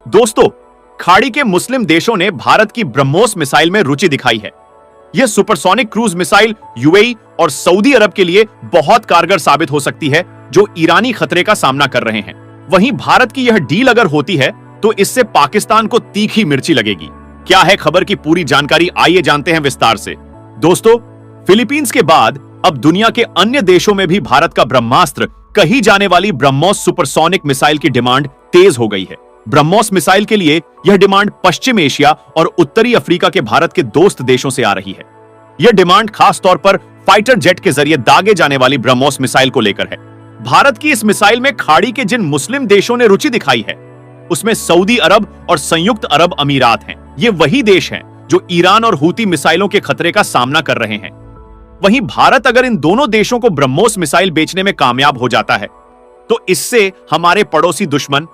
दोस्तों, खाड़ी के मुस्लिम देशों ने भारत की ब्रह्मोस मिसाइल में रुचि दिखाई है। यह सुपरसोनिक क्रूज मिसाइल यूएई और सऊदी अरब के लिए बहुत कारगर साबित हो सकती है, जो ईरानी खतरे का सामना कर रहे हैं। वहीं भारत की यह डील अगर होती है तो इससे पाकिस्तान को तीखी मिर्ची लगेगी। क्या है खबर की पूरी जानकारी, आइए जानते हैं विस्तार से। दोस्तों, फिलीपींस के बाद अब दुनिया के अन्य देशों में भी भारत का ब्रह्मास्त्र कही जाने वाली ब्रह्मोस सुपरसोनिक मिसाइल की डिमांड तेज हो गई है। ब्रह्मोस मिसाइल के लिए यह डिमांड पश्चिम एशिया और उत्तरी अफ्रीका के भारत के दोस्त देशों से आ रही है। यह डिमांड खास तौर पर फाइटर जेट के जरिए दागे जाने वाली ब्रह्मोस मिसाइल को लेकर है। भारत की इस मिसाइल में खाड़ी के जिन मुस्लिम देशों ने रुचि दिखाई है, उसमें सऊदी अरब और संयुक्त अरब अमीरात हैं। ये वही देश हैं जो ईरान और हूती मिसाइलों के खतरे का सामना कर रहे हैं। वहीं भारत अगर इन दोनों देशों को ब्रह्मोस मिसाइल बेचने में कामयाब हो जाता है तो इससे हमारे पड़ोसी दुश्मन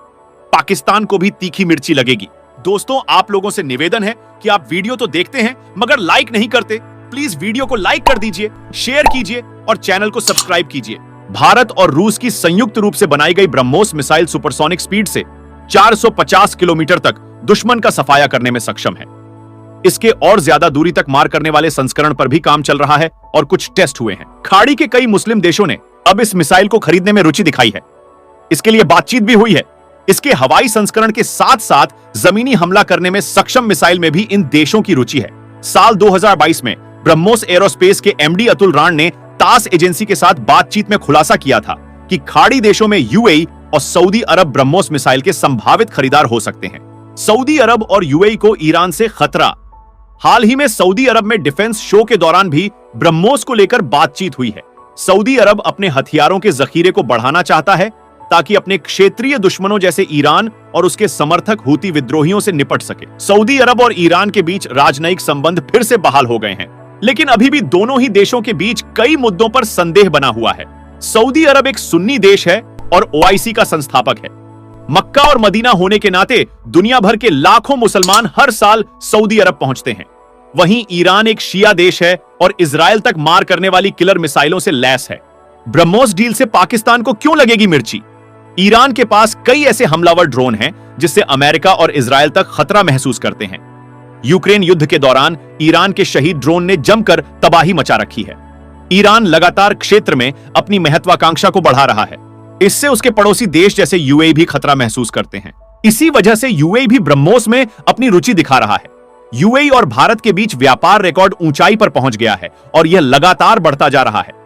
पाकिस्तान को भी तीखी मिर्ची लगेगी। दोस्तों, आप लोगों से निवेदन है कि आप वीडियो तो देखते हैं मगर लाइक नहीं करते। प्लीज वीडियो को लाइक कर दीजिए, शेयर कीजिए और चैनल को सब्सक्राइब कीजिए। भारत और रूस की संयुक्त रूप से बनाई गई ब्रह्मोस मिसाइल सुपरसोनिक स्पीड से 450 किलोमीटर तक दुश्मन का सफाया करने में सक्षम है। इसके और ज्यादा दूरी तक मार करने वाले संस्करण पर भी काम चल रहा है और कुछ टेस्ट हुए हैं। खाड़ी के कई मुस्लिम देशों ने अब इस मिसाइल को खरीदने में रुचि दिखाई है। इसके लिए बातचीत भी हुई है। इसके हवाई संस्करण के साथ साथ जमीनी हमला करने में सक्षम मिसाइल में भी इन देशों की रुचि है। साल 2022 में ब्रह्मोस एरोस्पेस के एमडी अतुल राण ने तास एजेंसी के साथ बातचीत में खुलासा किया था कि खाड़ी देशों में यूएई और सऊदी अरब ब्रह्मोस मिसाइल के संभावित खरीदार हो सकते हैं। सऊदी अरब और यूएई को ईरान से खतरा। हाल ही में सऊदी अरब में डिफेंस शो के दौरान भी ब्रह्मोस को लेकर बातचीत हुई है। सऊदी अरब अपने हथियारों के जखीरे को बढ़ाना चाहता है ताकि अपने क्षेत्रीय दुश्मनों जैसे ईरान और उसके समर्थक हूती विद्रोहियों से निपट सके। सऊदी अरब और ईरान के बीच राजनयिक संबंध फिर से बहाल हो गए हैं, लेकिन अभी भी दोनों ही देशों के बीच कई मुद्दों पर संदेह बना हुआ है। सऊदी अरब एक सुन्नी देश है और ओआईसी का संस्थापक है। मक्का और मदीना होने के नाते दुनिया भर के लाखों मुसलमान हर साल सऊदी अरब पहुंचते हैं। वहीं ईरान एक शिया देश है और इजराइल तक मार करने वाली किलर मिसाइलों से लैस है। ब्रह्मोस डील से पाकिस्तान को क्यों लगेगी मिर्ची? ईरान के पास कई ऐसे हमलावर ड्रोन हैं जिससे अमेरिका और इजराइल तक खतरा महसूस करते हैं। यूक्रेन युद्ध के दौरान ईरान के शहीद ड्रोन ने जमकर तबाही मचा रखी है। ईरान लगातार क्षेत्र में अपनी महत्वाकांक्षा को बढ़ा रहा है। इससे उसके पड़ोसी देश जैसे यूएई भी खतरा महसूस करते हैं। इसी वजह से यूएई भी ब्रह्मोस में अपनी रुचि दिखा रहा है। यूएई और भारत के बीच व्यापार रिकॉर्ड ऊंचाई पर पहुंच गया है और यह लगातार बढ़ता जा रहा है।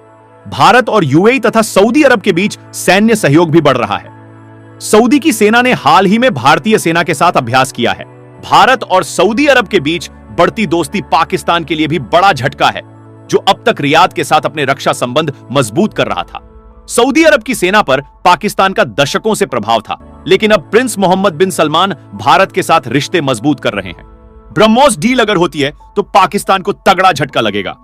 भारत और यूएई तथा सऊदी अरब के बीच सैन्य सहयोग भी बढ़ रहा है। सऊदी की सेना ने हाल ही में भारतीय सेना के साथ अभ्यास किया है। भारत और सऊदी अरब के बीच बढ़ती दोस्ती पाकिस्तान के लिए भी बड़ा झटका है, जो अब तक रियाद के साथ अपने रक्षा संबंध मजबूत कर रहा था। सऊदी अरब की सेना पर पाकिस्तान का दशकों से प्रभाव था, लेकिन अब प्रिंस मोहम्मद बिन सलमान भारत के साथ रिश्ते मजबूत कर रहे हैं। ब्रह्मोस डील अगर होती है तो पाकिस्तान को तगड़ा झटका लगेगा।